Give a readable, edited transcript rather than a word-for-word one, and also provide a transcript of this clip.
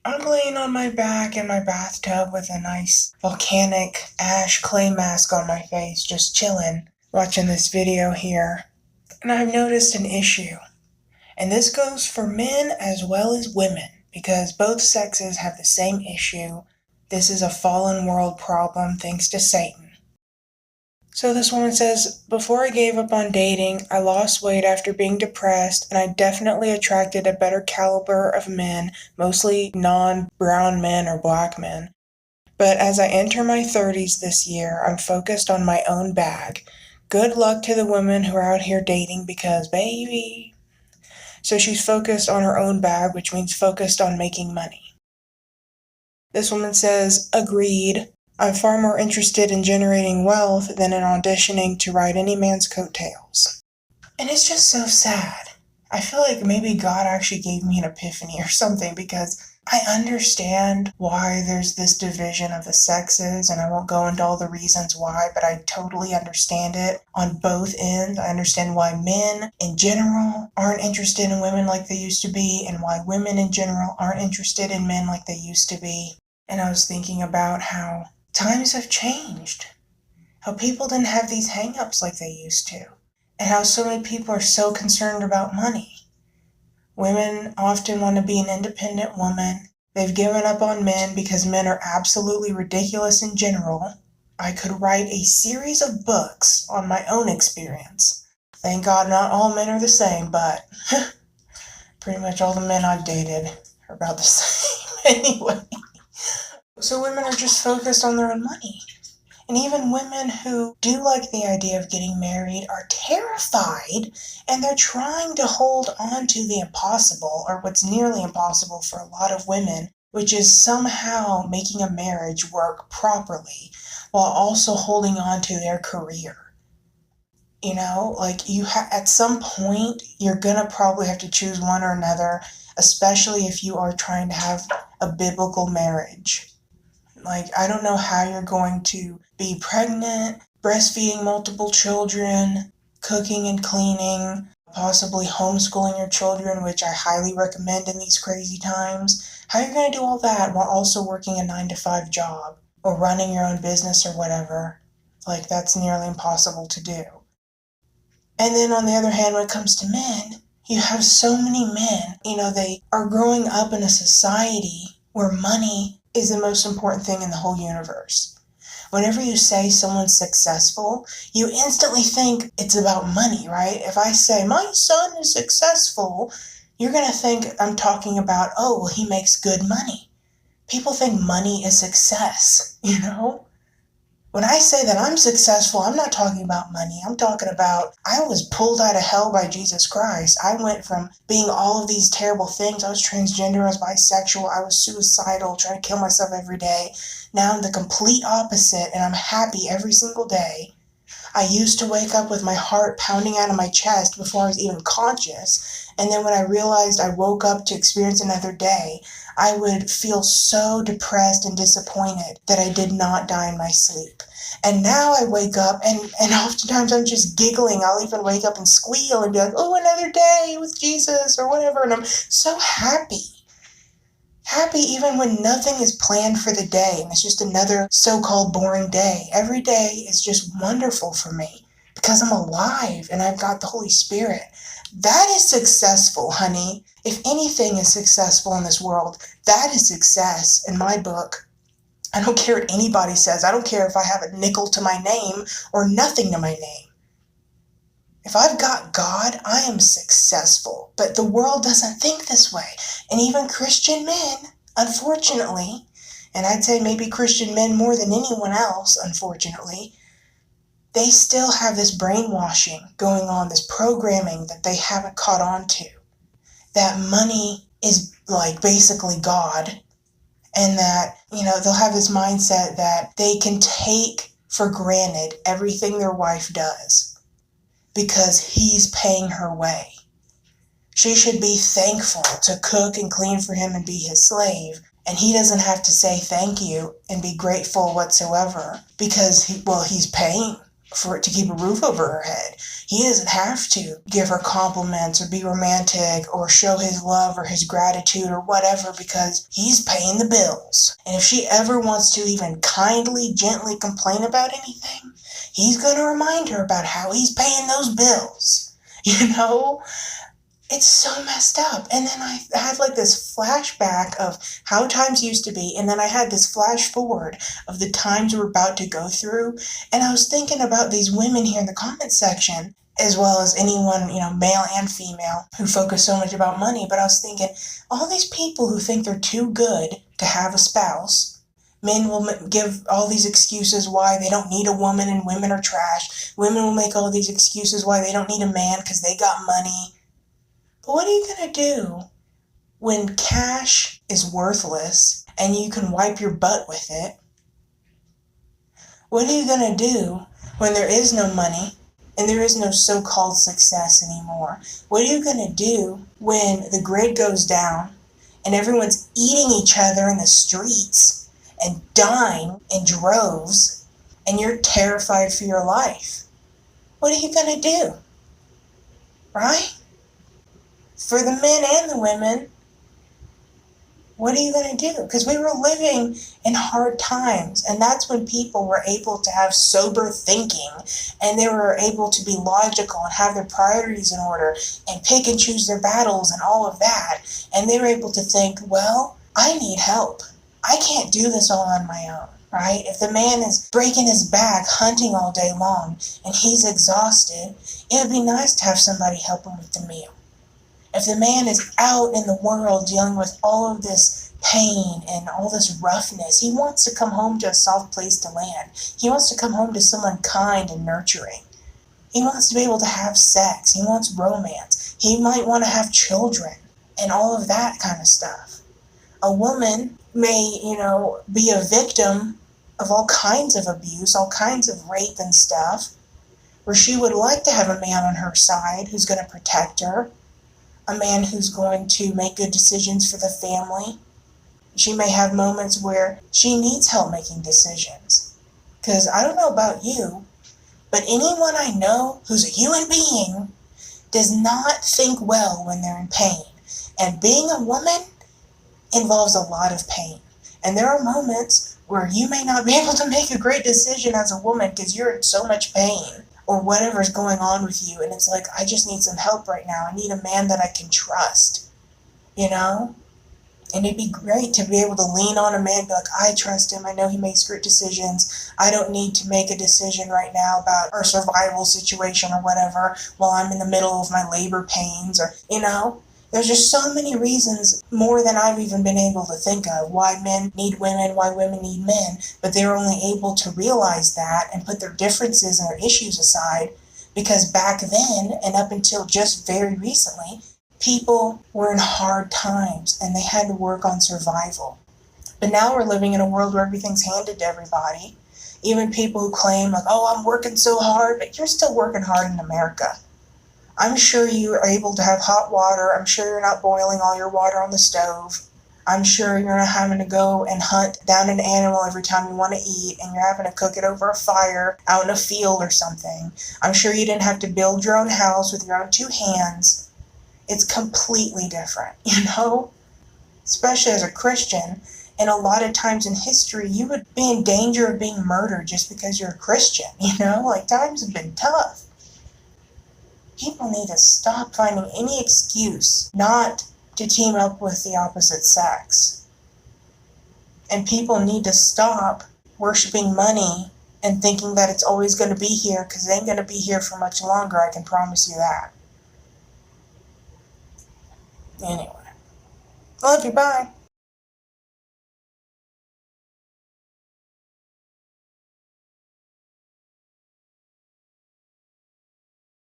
I'm laying on my back in my bathtub with a nice volcanic ash clay mask on my face, just chilling, watching this video here. And I've noticed an issue. And this goes for men as well as women, because both sexes have the same issue. This is a fallen world problem thanks to Satan. So this woman says, before I gave up on dating, I lost weight after being depressed, and I definitely attracted a better caliber of men, mostly non-brown men or black men. But as I enter my 30s this year, I'm focused on my own bag. Good luck to the women who are out here dating because, baby. So she's focused on her own bag, which means focused on making money. This woman says, agreed. I'm far more interested in generating wealth than in auditioning to ride any man's coattails. And it's just so sad. I feel like maybe God actually gave me an epiphany or something, because I understand why there's this division of the sexes, and I won't go into all the reasons why, but I totally understand it on both ends. I understand why men in general aren't interested in women like they used to be, and why women in general aren't interested in men like they used to be. And I was thinking about how times have changed, how people didn't have these hang-ups like they used to, and how so many people are so concerned about money. Women often want to be an independent woman. They've given up on men because men are absolutely ridiculous in general. I could write a series of books on my own experience. Thank God not all men are the same, but pretty much all the men I've dated are about the same anyway. So women are just focused on their own money. And even women who do like the idea of getting married are terrified, and they're trying to hold on to the impossible, or what's nearly impossible for a lot of women, which is somehow making a marriage work properly while also holding on to their career. You know, like at some point, you're gonna probably have to choose one or another, especially if you are trying to have a biblical marriage. Like, I don't know how you're going to be pregnant, breastfeeding multiple children, cooking and cleaning, possibly homeschooling your children, which I highly recommend in these crazy times. How you're going to do all that while also working a 9-to-5 job or running your own business or whatever. Like, that's nearly impossible to do. And then on the other hand, when it comes to men, you have so many men, they are growing up in a society where money is the most important thing in the whole universe. Whenever you say someone's successful, you instantly think it's about money, right? If I say, my son is successful, you're going to think I'm talking about, oh, well, he makes good money. People think money is success, When I say that I'm successful, I'm not talking about money. I'm talking about I was pulled out of hell by Jesus Christ. I went from being all of these terrible things. I was transgender, I was bisexual, I was suicidal, trying to kill myself every day. Now I'm the complete opposite, and I'm happy every single day. I used to wake up with my heart pounding out of my chest before I was even conscious. And then when I realized I woke up to experience another day, I would feel so depressed and disappointed that I did not die in my sleep. And now I wake up and oftentimes I'm just giggling. I'll even wake up and squeal and be like, oh, another day with Jesus or whatever. And I'm so happy. Happy even when nothing is planned for the day and it's just another so-called boring day. Every day is just wonderful for me because I'm alive and I've got the Holy Spirit. That is successful, honey. If anything is successful in this world, that is success in my book. I don't care what anybody says. I don't care if I have a nickel to my name or nothing to my name. If I've got God, I am successful. But the world doesn't think this way. And even Christian men, unfortunately, and I'd say maybe Christian men more than anyone else, unfortunately, they still have this brainwashing going on, this programming that they haven't caught on to. That money is like basically God. And that, they'll have this mindset that they can take for granted everything their wife does because he's paying her way. She should be thankful to cook and clean for him and be his slave. And he doesn't have to say thank you and be grateful whatsoever because he's paying. for it to keep a roof over her head. He doesn't have to give her compliments or be romantic or show his love or his gratitude or whatever because he's paying the bills. And if she ever wants to even kindly, gently complain about anything, he's going to remind her about how he's paying those bills. You know? It's so messed up. And then I had like this flashback of how times used to be. And then I had this flash forward of the times we're about to go through. And I was thinking about these women here in the comment section, as well as anyone, male and female, who focus so much about money. But I was thinking, all these people who think they're too good to have a spouse. Men will give all these excuses why they don't need a woman and women are trash. Women will make all these excuses why they don't need a man because they got money. But what are you going to do when cash is worthless and you can wipe your butt with it? What are you going to do when there is no money and there is no so-called success anymore? What are you going to do when the grid goes down and everyone's eating each other in the streets and dying in droves and you're terrified for your life? What are you going to do? Right? For the men and the women, what are you going to do? Because we were living in hard times, and that's when people were able to have sober thinking, and they were able to be logical and have their priorities in order and pick and choose their battles and all of that. And they were able to think, well, I need help. I can't do this all on my own, right? If the man is breaking his back hunting all day long and he's exhausted, it would be nice to have somebody help him with the meal. If the man is out in the world dealing with all of this pain and all this roughness, he wants to come home to a soft place to land. He wants to come home to someone kind and nurturing. He wants to be able to have sex. He wants romance. He might want to have children and all of that kind of stuff. A woman may, be a victim of all kinds of abuse, all kinds of rape and stuff, where she would like to have a man on her side who's going to protect her, a man who's going to make good decisions for the family. She may have moments where she needs help making decisions. Because I don't know about you, but anyone I know who's a human being does not think well when they're in pain. And being a woman involves a lot of pain. And there are moments where you may not be able to make a great decision as a woman because you're in so much pain or whatever's going on with you. And it's like, I just need some help right now. I need a man that I can trust, And it'd be great to be able to lean on a man and be like, I trust him. I know he makes great decisions. I don't need to make a decision right now about our survival situation or whatever while I'm in the middle of my labor pains or, There's just so many reasons, more than I've even been able to think of, why men need women, why women need men. But they're only able to realize that and put their differences and their issues aside because back then and up until just very recently, people were in hard times and they had to work on survival. But now we're living in a world where everything's handed to everybody. Even people who claim like, oh, I'm working so hard, but you're still working hard in America. I'm sure you are able to have hot water. I'm sure you're not boiling all your water on the stove. I'm sure you're not having to go and hunt down an animal every time you want to eat and you're having to cook it over a fire out in a field or something. I'm sure you didn't have to build your own house with your own two hands. It's completely different, Especially as a Christian. And a lot of times in history, you would be in danger of being murdered just because you're a Christian, times have been tough. People need to stop finding any excuse not to team up with the opposite sex. And people need to stop worshiping money and thinking that it's always going to be here because it ain't going to be here for much longer, I can promise you that. Anyway, love you, bye.